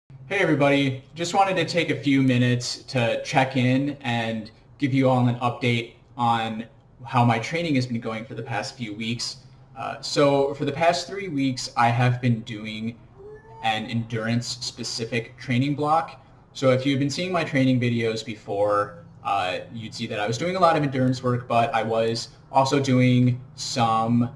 Hey everybody, just wanted to take a few minutes to check in and give you all an update on how my training has been going for the past few weeks. So for the past 3 weeks, I have been doing an endurance specific training block. So if you've been seeing my training videos before, you'd see that I was doing a lot of endurance work, but I was also doing some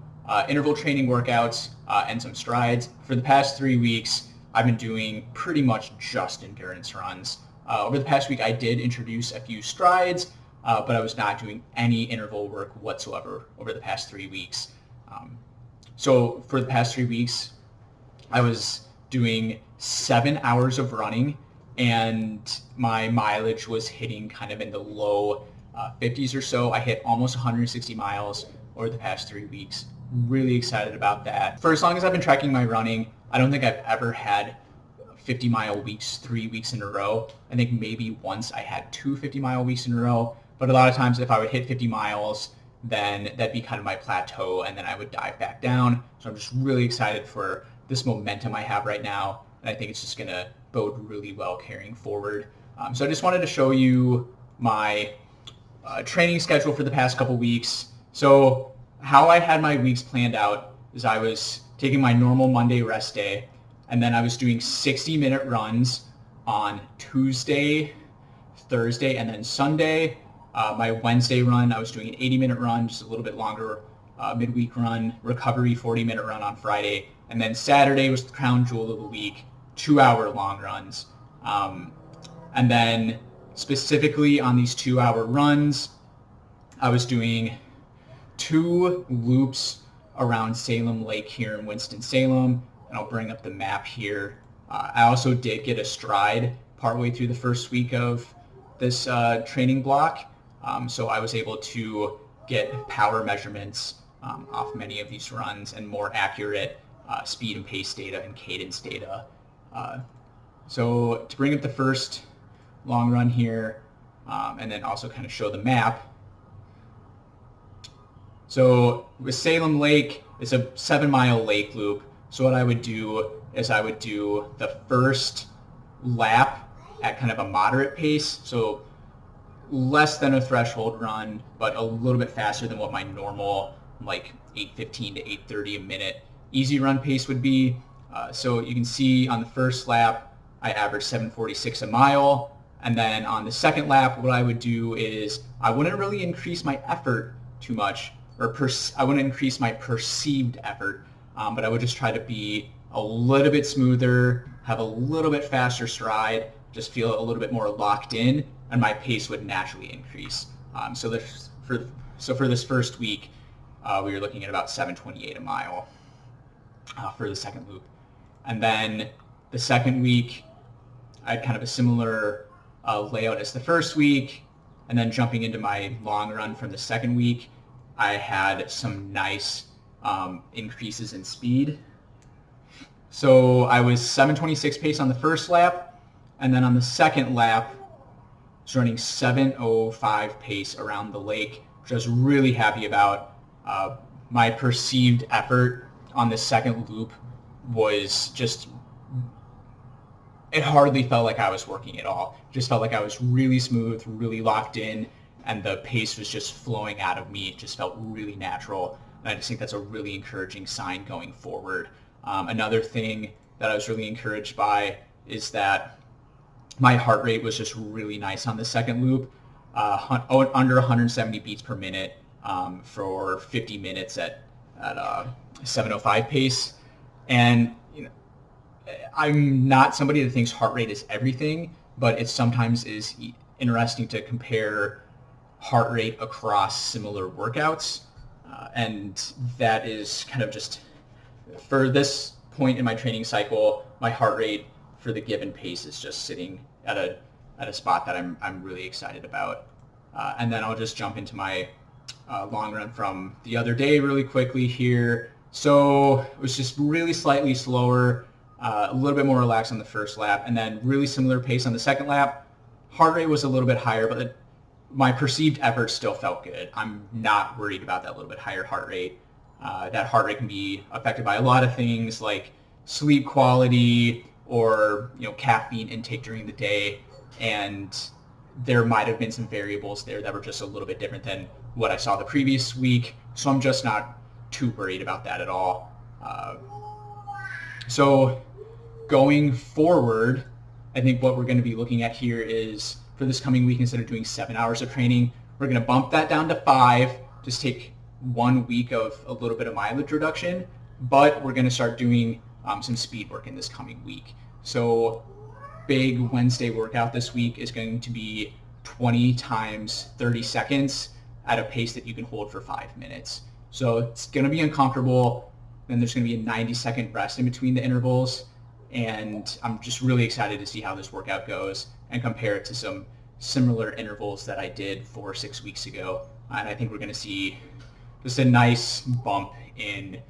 interval training workouts and some strides. For the past 3 weeks, I've been doing pretty much just endurance runs. Over the past week, I did introduce a few strides, but I was not doing any interval work whatsoever over the past 3 weeks. So for the past 3 weeks, I was doing 7 hours of running, and my mileage was hitting kind of in the low 50s or so. I hit almost 160 miles over the past 3 weeks. Really excited about that. For as long as I've been tracking my running, I don't think I've ever had 50-mile weeks 3 weeks in a row. I think maybe once I had two 50-mile weeks in a row, but a lot of times if I would hit 50 miles, then that'd be kind of my plateau, and then I would dive back down. So I'm just really excited for this momentum I have right now, and I think it's just going to bode really well carrying forward. So I just wanted to show you my training schedule for the past couple weeks. So how I had my weeks planned out is I was taking my normal Monday rest day, and then I was doing 60-minute runs on Tuesday, Thursday, and then Sunday. My Wednesday run, I was doing an 80-minute run, just a little bit longer midweek run, recovery 40-minute run on Friday, and then Saturday was the crown jewel of the week, 2-hour long runs. And then specifically on these 2-hour runs, I was doing 2 loops around Salem Lake here in Winston-Salem, and I'll bring up the map here. I also did get a stride partway through the first week of this training block, so I was able to get power measurements off many of these runs and more accurate speed and pace data and cadence data. So to bring up the first long run here, and then also kind of show the map. So with Salem Lake, it's a 7-mile lake loop. So what I would do is I would do the first lap at kind of a moderate pace, so less than a threshold run, but a little bit faster than what my normal like 8:15 to 8:30 a minute easy run pace would be. So you can see on the first lap, I averaged 7:46 a mile. And then on the second lap, what I would do is I wouldn't really increase my effort too much, or I wouldn't increase my perceived effort, but I would just try to be a little bit smoother, have a little bit faster stride, just feel a little bit more locked in, and my pace would naturally increase. So for this first week, we were looking at about 7:28 a mile for the second loop. And then the second week, I had kind of a similar layout as the first week, and then jumping into my long run from the second week, I had some nice increases in speed. So I was 7:26 pace on the first lap, and then on the second lap, I was running 7:05 pace around the lake, which I was really happy about. My perceived effort on the second loop was just, it hardly felt like I was working at all. It just felt like I was really smooth, really locked in, and the pace was just flowing out of me. It just felt really natural, and I just think that's a really encouraging sign going forward. Another thing that I was really encouraged by is that my heart rate was just really nice on the second loop, under 170 beats per minute for 50 minutes at 7:05 pace. And I'm not somebody that thinks heart rate is everything, but it sometimes is interesting to compare heart rate across similar workouts. And that is kind of just, for this point in my training cycle, my heart rate for the given pace is just sitting at a spot that I'm really excited about. And then I'll just jump into my long run from the other day really quickly here. So it was just really slightly slower, a little bit more relaxed on the first lap, and then really similar pace on the second lap. Heart rate was a little bit higher, but my perceived effort still felt good. I'm not worried about that little bit higher heart rate. That heart rate can be affected by a lot of things like sleep quality or caffeine intake during the day, and there might have been some variables there that were just a little bit different than what I saw the previous week. So I'm just not too worried about that at all. So going forward, I think what we're going to be looking at here is for this coming week, instead of doing 7 hours of training, we're going to bump that down to 5, just take 1 week of a little bit of mileage reduction, but we're going to start doing some speed work in this coming week. So big Wednesday workout this week is going to be 20 times 30 seconds at a pace that you can hold for 5 minutes. So it's going to be uncomfortable. Then there's going to be a 90-second rest in between the intervals. And I'm just really excited to see how this workout goes and compare it to some similar intervals that I did 4 or 6 weeks ago. And I think we're going to see just a nice bump in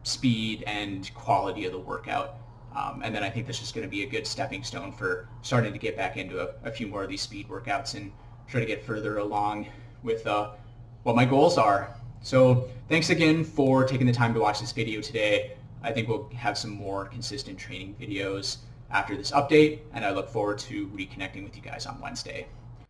speed and quality of the workout. And then I think this is going to be a good stepping stone for starting to get back into a few more of these speed workouts and try to get further along with what my goals are. So thanks again for taking the time to watch this video today. I think we'll have some more consistent training videos after this update, and I look forward to reconnecting with you guys on Wednesday.